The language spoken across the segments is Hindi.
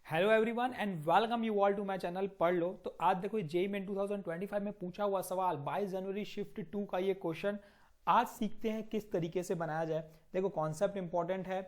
Hello everyone and welcome you all to my channel पढ़ लो। तो आज देखो जेईई मेन 2025 में पूछा हुआ सवाल 22 जनवरी शिफ्ट 2 का ये क्वेश्चन आज सीखते हैं किस तरीके से बनाया जाए। देखो कॉन्सेप्ट इंपॉर्टेंट है,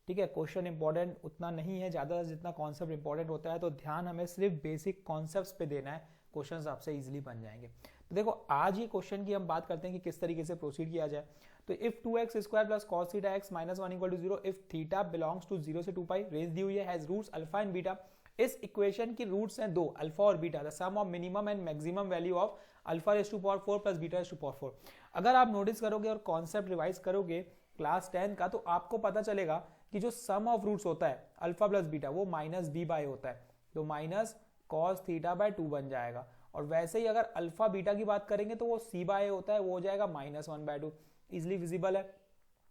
ठीक है, क्वेश्चन इंपॉर्टेंट उतना नहीं है ज्यादा जितना कॉन्सेप्ट इंपॉर्टेंट होता है, तो ध्यान हमें सिर्फ बेसिक कॉन्सेप्ट्स पे देना है, क्वेश्चंस आपसे इजीली बन जाएंगे। तो देखो आज ये क्वेश्चन की हम बात करते हैं कि किस तरीके से प्रोसीड किया जाए। तो if 2x square plus cos theta x minus 1 equal to 0 if theta belongs to 0 से 2 पाई, रेंज दी हुई है, has roots alpha and beta. इस इक्वेशन की रूट्स हैं दो, अल्फा और beta, the sum of minimum and maximum value of alpha raise to power 4 plus beta raise to power 4। अगर आप नोटिस करोगे और कॉन्सेप्ट रिवाइज करोगे क्लास 10 का, तो आपको पता चलेगा कि जो सम ऑफ रूट्स होता है अल्फा प्लस बीटा वो माइनस बी बाय होता है, तो माइनस कॉस थीटा बाय 2 बन जाएगा। और वैसे ही अगर अल्फा बीटा की बात करेंगे तो वो सी बाय होता है, वो हो जाएगा माइनस 1/2, इजिली विजिबल है।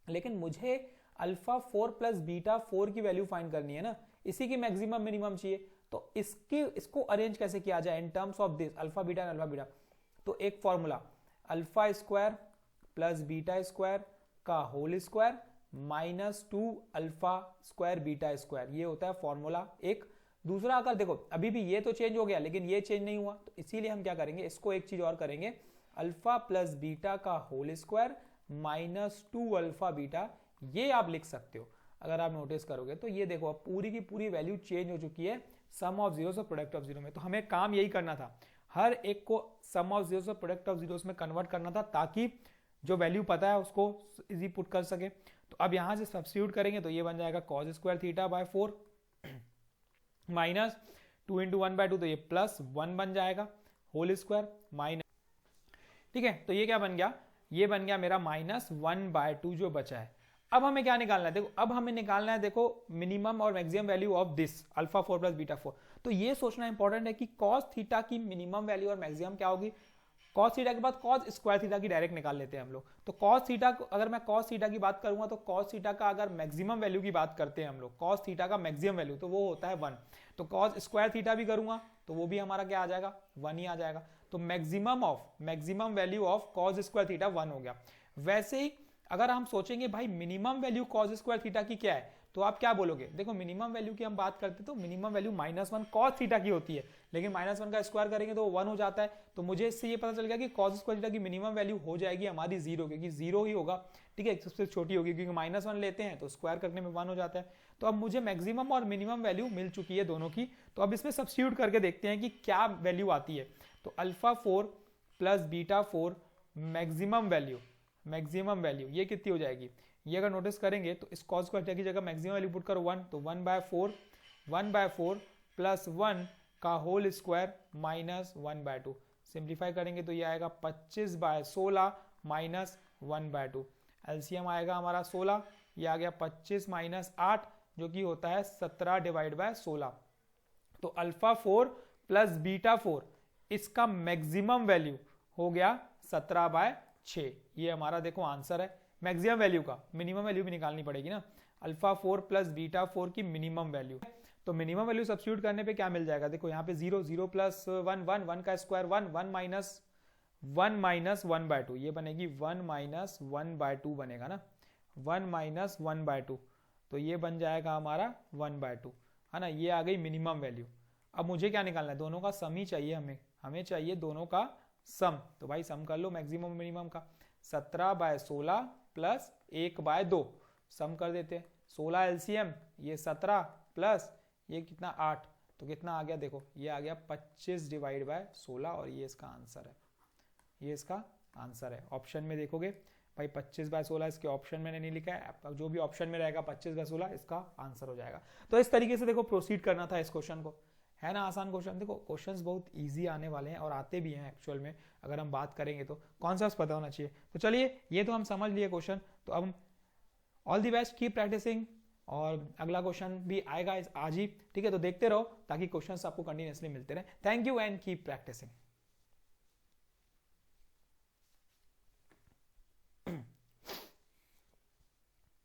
लेकिन मुझे अल्फा 4 प्लस बीटा 4 की वैल्यू फाइंड करनी है ना, इसी की मैक्सिमम मिनिमम चाहिए। तो इसको अरेंज कैसे किया जाए in terms of this alpha beta and alpha beta. तो एक formula, alpha square plus beta square का whole square minus 2 alpha square beta square, ये होता है फॉर्मूला एक। दूसरा अगर देखो अभी भी ये तो चेंज हो गया लेकिन ये चेंज नहीं हुआ, तो इसीलिए हम क्या करेंगे, इसको एक चीज और करेंगे, अल्फा प्लस बीटा का whole square minus 2 alpha beta, ये आप लिख सकते हो। अगर आप नोटिस करोगे तो ये देखो अब पूरी की पूरी वैल्यू चेंज हो चुकी है सम ऑफ जीरोस और प्रोडक्ट ऑफ जीरो में। तो हमें काम यही करना था, हर एक को सम ऑफ जीरोस और प्रोडक्ट ऑफ जीरोस में कन्वर्ट करना था, ताकि जो वैल्यू पता है उसको इजी पुट कर सके। तो अब यहां से सब्स्टिट्यूट करेंगे तो ये बन जाएगा cos square theta by 4 minus 2 into 1/2, तो ये प्लस 1 बन जाएगा होल स्क्वायर माइनस, ठीक है। तो ये क्या बन गया, ये बन गया मेरा माइनस 1/2 जो बचा है। अब हमें क्या निकालना है, देखो अब हमें निकालना है, देखो मिनिमम और maximum value of this alpha 4 plus beta 4। तो ये सोचना इंपॉर्टेंट है कि कॉस थीटा की मिनिमम वैल्यू और मैक्सिमम क्या होगी। कॉस थीटा के बाद कॉस स्क्वायर थीटा की डायरेक्ट निकाल लेते हैं हम लोग। तो कॉस थीटा, अगर मैं कॉस थीटा की बात करूंगा तो कॉस थीटा का अगर मैक्सिमम वैल्यू की बात करते हैं हम लोग, कॉस थीटा का मैक्सिमम वैल्यू तो वो होता है 1। तो कॉस स्क्वायर थीटा भी करूंगा तो वो भी हमारा क्या आ जाएगा, 1 ही आ जाएगा। तो maximum value of cos square theta 1 हो गया। वैसे ही अगर हम सोचेंगे भाई minimum value cos square theta की क्या है, तो आप क्या बोलोगे, देखो मिनिमम वैल्यू की हम बात करते तो मिनिमम वैल्यू -1 कॉस थीटा की होती है, लेकिन -1 का स्क्वायर करेंगे तो 1 हो जाता है। तो मुझे इससे ये पता चल गया कि कॉस स्क्वायर थीटा की मिनिमम वैल्यू हो जाएगी हमारी 0, क्योंकि 0 ही होगा, ठीक है, सबसे छोटी होगी, क्योंकि -1 लेते हैं तो स्क्वायर करने में 1 हो जाता है। तो अब मुझे मैक्सिमम और मिनिमम वैल्यू मिल चुकी है दोनों की। तो अब इसमें सब्स्टिट्यूट करके देखते हैं कि क्या वैल्यू आती है। तो alpha 4 plus beta 4 maximum value ये कितनी हो जाएगी, ये अगर नोटिस करेंगे तो इस कॉस स्क्वायर की जगह मैक्सिमम वैल्यू पुट करो 1, तो 1/4 प्लस 1 का होल स्क्वायर माइनस 1/2, सिंप्लीफाई करेंगे तो ये आएगा 25/16 माइनस 1/2। एलसीएम आएगा हमारा 16, ये आ गया 25 माइनस 8 जो कि होता है 17 डिवाइड बाय 16। तो अल्फा 4 प्लस बीटा 4 इसका मैक्सिमम वैल्यू हो गया 17/6। ये हमारा देखो आंसर है मैक्सिमम वैल्यू का। मिनिमम वैल्यू भी निकालनी पड़ेगी ना, अल्फा 4 प्लस बीटा 4 की मिनिमम वैल्यू। तो मिनिमम वैल्यू सब्स्टिट्यूट करने पे क्या मिल जाएगा, देखो यहाँ पे 0 प्लस 1 1, 1 का स्क्वायर 1, 1 माइनस 1/2, ये बनेगी 1 माइनस 1/2 बनेगा ना, 1 माइनस 1/2, तो ये बन जाएगा हमारा 1/2, है ना। ये आ गई मिनिमम वैल्यू। अब मुझे क्या निकालना है, दोनों का सम ही चाहिए हमें चाहिए दोनों का सम। तो भाई सम कर लो मैक्सिमम मिनिमम का, 17/16 प्लस 1/2, सम कर देते हैं। 16 एलसीएम, ये 17 प्लस ये कितना 8, तो कितना आ गया, देखो ये आ गया 25 डिवाइड बाय 16, और ये इसका आंसर है, ये इसका आंसर है। ऑप्शन में देखोगे भाई 25/16 इसके ऑप्शन में नहीं लिखा है, जो भी ऑप्शन में रहेगा 25/16 इसका आंसर हो जाएगा। तो इस तरीके से देखो प्रोसीड करना था इस क्वेश्चन को, है ना आसान क्वेश्चन। देखो क्वेश्चंस बहुत इजी आने वाले हैं और आते भी हैं एक्चुअल में, अगर हम बात करेंगे तो कॉन्सेप्ट्स पता होना चाहिए। तो चलिए ये तो हम समझ लिए क्वेश्चन, तो अब all the best, keep practising, और अगला क्वेश्चन भी आएगा आज ही, ठीक है। तो देखते रहो ताकि क्वेश्चंस आपको कंटिन्यूअसली मिलते रहे। Thank you and keep practising.